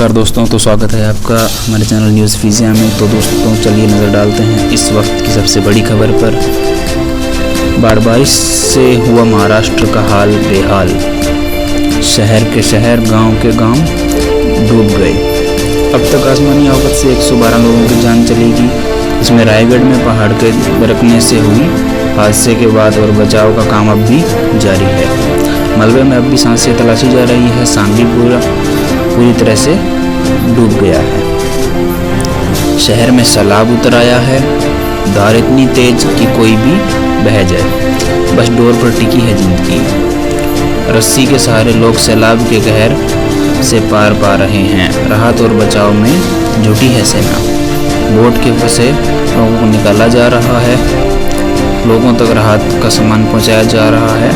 नमस्कार दोस्तों, तो स्वागत है आपका हमारे चैनल न्यूज़ फिजिया में। तो दोस्तों चलिए नज़र डालते हैं इस वक्त की सबसे बड़ी खबर पर। बारिश से हुआ महाराष्ट्र का हाल बेहाल, शहर के शहर गांव के गांव डूब गए। अब तक आसमानी आफत से 112 लोगों की जान चलेगी। इसमें रायगढ़ में पहाड़ के दरकने से हुई हादसे के बाद और बचाव का काम अब भी जारी है। मलबे में अब भी सांसें तलाशी जा रही है। सांगली पूरी तरह से डूब गया है। शहर में सैलाब उतर आया है। धार इतनी तेज कि कोई भी बह जाए, बस डोर पर टिकी है जिंदगी। रस्सी के सहारे लोग सैलाब के कहर से पार पा रहे हैं। राहत और बचाव में जुटी है सेना। बोट के फंसे लोगों को निकाला जा रहा है। लोगों तक राहत का सामान पहुंचाया जा रहा है।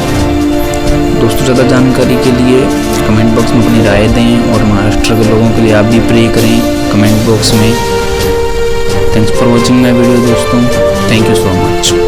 दोस्तों, ज़्यादा जानकारी के लिए कमेंट बॉक्स में अपनी राय दें और महाराष्ट्र के लोगों के लिए आप भी प्रे करें कमेंट बॉक्स में। Thanks for watching my video दोस्तों। Thank you so much.